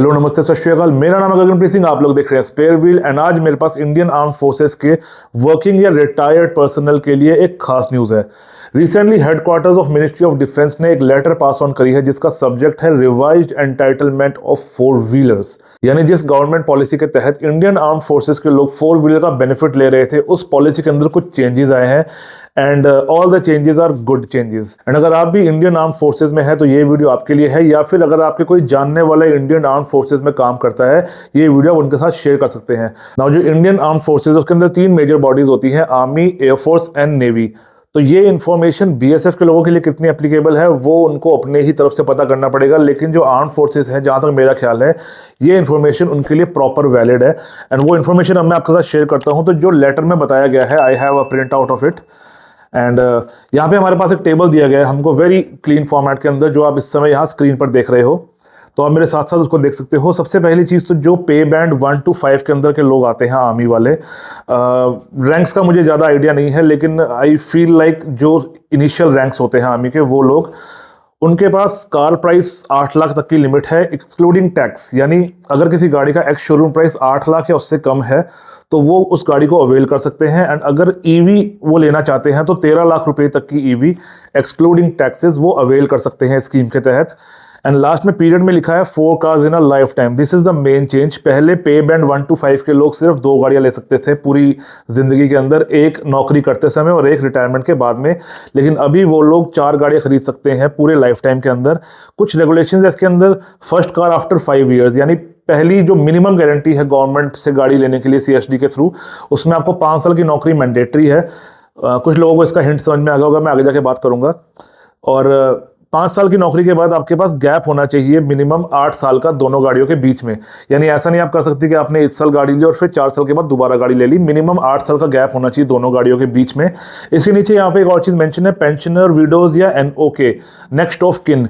Hello नमस्ते सत श्री अकाल। मेरा नाम है गगनप्रीत सिंह, आप लोग देख रहे हैं स्पेयर व्हील। एंड आज मेरे पास इंडियन आर्म फोर्सेस के वर्किंग या रिटायर्ड पर्सनल के लिए एक खास न्यूज़ है। Recently headquarters of ministry of defence ने एक लेटर पास ऑन करी है जिसका सब्जेक्ट है revised entitlement of four wheelers. यानी जिस गवर्नमेंट पॉलिसी के तहत इंडियन आर्म फोर्सेस के लोग फोर व्हीलर का बेनिफिट ले रहे थे, उस पॉलिसी के अंदर कुछ चेंजेस आए हैं and all the changes are good changes. And अगर आप भी इंडियन आर्म फोर्सेज में है तो ये वीडियो आपके लिए है, या फिर अगर आपके कोई जानने वाला इंडियन आर्म फोर्सेज में काम करता है, ये वीडियो उनके साथ शेयर कर सकते हैं। नाउ जो इंडियन आर्म फोर्सेज उसके अंदर तीन मेजर बॉडीज होती हैं, आर्मी, एयरफोर्स एंड नेवी। तो ये इन्फॉर्मेशन बीएसएफ के लोगों के लिए कितनी एप्लीकेबल है वो उनको अपने ही तरफ से पता करना पड़ेगा, लेकिन जो आर्म फोर्सेस है, जहां तक मेरा ख्याल है, ये इन्फॉर्मेशन उनके लिए प्रॉपर वैलिड है। एंड वो इन्फॉर्मेशन अब मैं आपके साथ शेयर करता हूं। तो जो लेटर में बताया गया है, I have a print out of it and यहाँ पे हमारे पास एक टेबल दिया गया है हमको वेरी क्लीन फॉर्मेट के अंदर, जो आप इस समय यहाँ स्क्रीन पर देख रहे हो। तो आप मेरे साथ साथ उसको देख सकते हो। सबसे पहली चीज़ तो जो पे बैंड 1 to 5 के अंदर के लोग आते हैं आर्मी वाले, रैंक्स का मुझे ज़्यादा आइडिया नहीं है, लेकिन आई फील लाइक जो इनिशियल रैंक्स होते हैं आर्मी के, वो लोग, उनके पास कार प्राइस 8 लाख तक की लिमिट है एक्सक्लूडिंग टैक्स। यानी अगर किसी गाड़ी का एक्स शोरूम प्राइस 8 लाख या उससे कम है तो वो उस गाड़ी को अवेल कर सकते हैं। एंड अगर ईवी वो लेना चाहते हैं तो 13 लाख रुपए तक की ईवी एक्सक्लूडिंग टैक्सेस वो अवेल कर सकते हैं स्कीम के तहत। एंड लास्ट में पीरियड में लिखा है 4 cars in a life time. This is the main change. पहले पे बैंड 1 to 5 के लोग सिर्फ 2 गाड़ियां ले सकते थे पूरी जिंदगी के अंदर, एक नौकरी करते समय और एक रिटायरमेंट के बाद में, लेकिन अभी वो लोग 4 गाड़ियां खरीद सकते हैं पूरे लाइफ टाइम के अंदर। कुछ रेगुलेशंस है इसके अंदर, फर्स्ट कार आफ्टर 5 ईयर्स, यानी पहली जो मिनिमम गारंटी है गवर्नमेंट से गाड़ी लेने के लिए सीएसडी के थ्रू, उसमें आपको 5 साल की नौकरी मैंडेटरी है। कुछ लोगों को इसका हिंट समझ में आ गया होगा, मैं आगे जाके बात करूंगा। और 5 साल की नौकरी के बाद आपके पास गैप होना चाहिए मिनिमम 8 साल का दोनों गाड़ियों के बीच में। यानी ऐसा नहीं आप कर सकते कि आपने इस साल गाड़ी ली और फिर 4 साल के बाद दोबारा गाड़ी ले ली। मिनिमम 8 साल का गैप होना चाहिए दोनों गाड़ियों के बीच में। इसके नीचे यहाँ पे एक और चीज मेंशन है, पेंशनर, विडोज या NOK, next of kin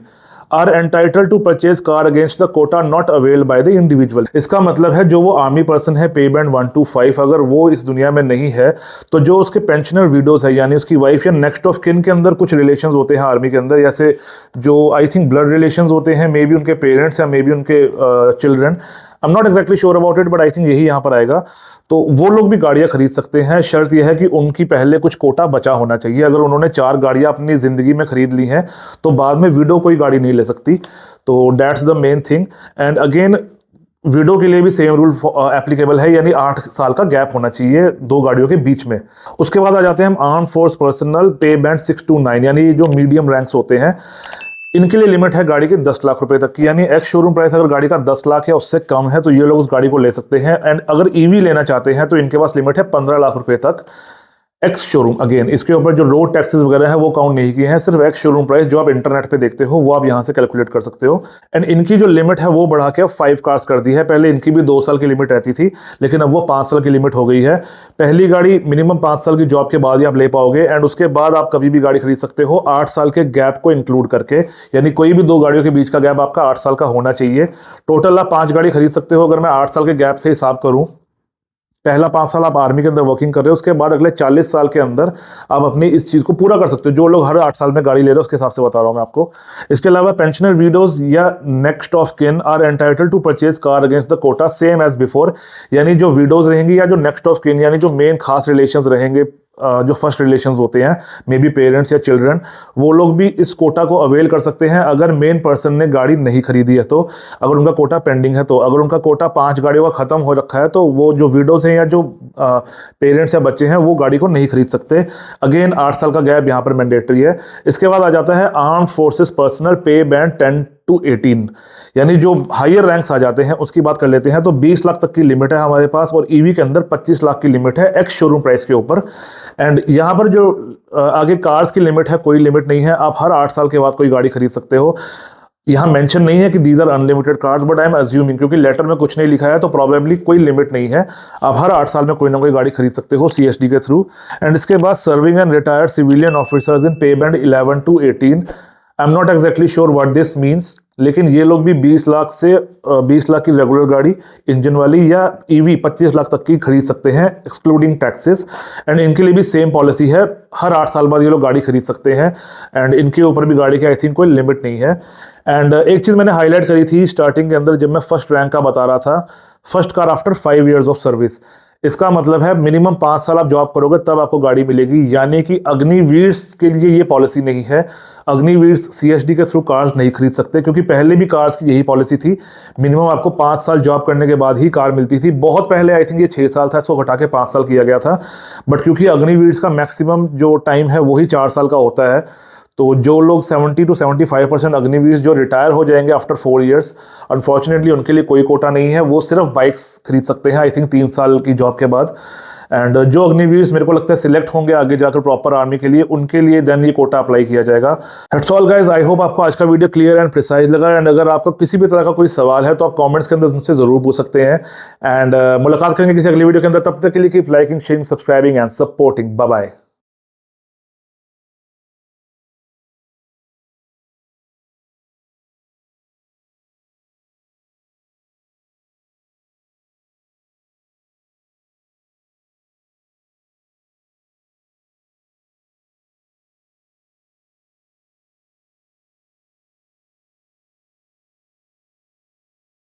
are entitle to purchase car against the quota not availed by the individual. इसका मतलब है जो वो आर्मी पर्सन है पे बैंड 1 to 5, अगर वो इस दुनिया में नहीं है तो जो उसके पेंशनर विडोज है, यानी उसकी वाइफ या नेक्स्ट ऑफ किन के अंदर कुछ रिलेशंस होते हैं आर्मी के अंदर, जैसे जो आई थिंक ब्लड रिलेशंस होते हैं, मे बी उनके पेरेंट्स या मे बी उनके children, I am not exactly sure about it, but I think यही यहाँ पर आएगा। तो वो लोग भी गाड़ियां खरीद सकते हैं। शर्त यह है कि उनकी पहले कुछ कोटा बचा होना चाहिए। अगर उन्होंने 4 गाड़ियां अपनी जिंदगी में खरीद ली हैं तो बाद में विडो कोई गाड़ी नहीं ले सकती। तो that's the main thing. And again window के लिए भी सेम रूल एप्लीकेबल है, यानी 8 साल का गैप होना चाहिए 2 गाड़ियों के बीच में। उसके बाद आ जाते हैं हम आर्म फोर्स पर्सनल, पे बैंड 6 to 9, यानी जो मीडियम रैंक्स होते हैं, इनके लिए लिमिट है गाड़ी के 10 लाख रुपए तक की। यानी एक्स शोरूम प्राइस अगर गाड़ी का 10 लाख या उससे कम है तो ये लोग उस गाड़ी को ले सकते हैं। एंड अगर ईवी लेना चाहते हैं तो इनके पास लिमिट है 15 लाख रुपए तक एक्स शोरूम। अगेन इसके ऊपर जो रोड टैक्सेस वगैरह है वो काउंट नहीं किए हैं, सिर्फ एक्स शोरूम प्राइस जो आप इंटरनेट पे देखते हो वो आप यहां से कैलकुलेट कर सकते हो। एंड इनकी जो लिमिट है वो बढ़ा के अब 5 कार्स कर दी है। पहले इनकी भी 2 साल की लिमिट रहती थी, लेकिन अब वो 5 साल की लिमिट हो गई है। पहली गाड़ी मिनिमम 5 साल की जॉब के बाद ही आप ले पाओगे, एंड उसके बाद आप कभी भी गाड़ी खरीद सकते हो 8 साल के गैप को इंक्लूड करके। यानी कोई भी 2 गाड़ियों के बीच का गैप आपका 8 साल का होना चाहिए। टोटल आप 5 गाड़ी खरीद सकते हो अगर मैं 8 साल के गैप से हिसाब करूं। पहला 5 साल आप आर्मी के अंदर वर्किंग कर रहे हो, उसके बाद अगले 40 साल के अंदर आप अपनी इस चीज को पूरा कर सकते हो। जो लोग हर 8 साल में गाड़ी ले रहे हो उसके हिसाब से बता रहा हूं मैं आपको। इसके अलावा पेंशनर, विडोज या next of kin are entitle to purchase car against the quota same as before. यानी जो विडोज रहेंगी या जो नेक्स्ट ऑफ किन, यानी जो मेन खास रिलेशंस रहेंगे, जो फर्स्ट रिलेशंस होते हैं, मे बी पेरेंट्स या चिल्ड्रन, वो लोग भी इस कोटा को अवेल कर सकते हैं अगर मेन पर्सन ने गाड़ी नहीं खरीदी है तो। अगर उनका कोटा पेंडिंग है तो, अगर उनका कोटा 5 गाड़ियों का खत्म हो रखा है तो वो जो विडोज हैं या जो पेरेंट्स या बच्चे हैं वो गाड़ी को नहीं खरीद सकते। अगेन 8 साल का गैप यहाँ पर मैंडेटरी है। इसके बाद आ जाता है आर्म्ड फोर्सेस पर्सनल, पे बैंड 10 to 18, यानी जो हायर रैंक्स आ जाते हैं उसकी बात कर लेते हैं। तो 20 लाख तक की लिमिट है हमारे पास, और ईवी के अंदर 25 लाख की लिमिट है एक्स शोरूम प्राइस के ऊपर। एंड यहाँ पर जो आगे कार्स की लिमिट है, कोई लिमिट नहीं है, आप हर 8 साल के बाद कोई गाड़ी खरीद सकते हो। यहाँ मेंशन नहीं है कि these are unlimited cars, but I am assuming, क्योंकि लेटर में कुछ नहीं लिखा है तो प्रोबेबली कोई लिमिट नहीं है। आप हर 8 साल में कोई ना कोई गाड़ी खरीद सकते हो सीएसडी के थ्रू। एंड इसके बाद serving and retired civilian officers in pay band 11 to 18, I am not exactly sure what this means. लेकिन ये लोग भी 20 लाख से 20 लाख की रेगुलर गाड़ी इंजन वाली या ईवी 25 लाख तक की खरीद सकते हैं एक्सक्लूडिंग टैक्सेस। एंड इनके लिए भी सेम पॉलिसी है, हर 8 साल बाद ये लोग गाड़ी खरीद सकते हैं एंड इनके ऊपर भी गाड़ी की आई थिंक कोई लिमिट नहीं है। एंड एक चीज़ मैंने हाईलाइट करी थी स्टार्टिंग के अंदर जब मैं फर्स्ट रैंक का बता रहा था, first car after 5 years of service. इसका मतलब है मिनिमम 5 साल आप जॉब करोगे तब आपको गाड़ी मिलेगी, यानी कि अग्निवीर के लिए ये पॉलिसी नहीं है। अग्निवीर सीएसडी के थ्रू कार्स नहीं खरीद सकते, क्योंकि पहले भी कार्स की यही पॉलिसी थी, मिनिमम आपको 5 साल जॉब करने के बाद ही कार मिलती थी। बहुत पहले आई थिंक ये 6 साल था, इसको घटा के 5 साल किया गया था, बट क्योंकि अग्निवीर का मैक्सिमम जो टाइम है वही 4 साल का होता है, तो जो लोग 70 to 75% अग्निवीर जो रिटायर हो जाएंगे आफ्टर 4 इयर्स, अनफॉर्चुनेटली उनके लिए कोई कोटा नहीं है, वो सिर्फ बाइक्स खरीद सकते हैं आई थिंक 3 साल की जॉब के बाद। एंड जो अग्निवीर मेरे को लगता है सिलेक्ट होंगे आगे जाकर प्रॉपर आर्मी के लिए, उनके लिए देन ये कोटा अप्लाई किया जाएगा। That's all guys, I hope आपको आज का वीडियो क्लियर एंड प्रिसाइज लगा। एंड अगर आपका किसी भी तरह का कोई सवाल है तो आप कमेंट्स के अंदर मुझसे जरूर पूछ सकते हैं। एंड मुलाकात करेंगे किसी अगली वीडियो के अंदर, तब तक के लिए keep liking, sharing, subscribing and supporting. Bye bye.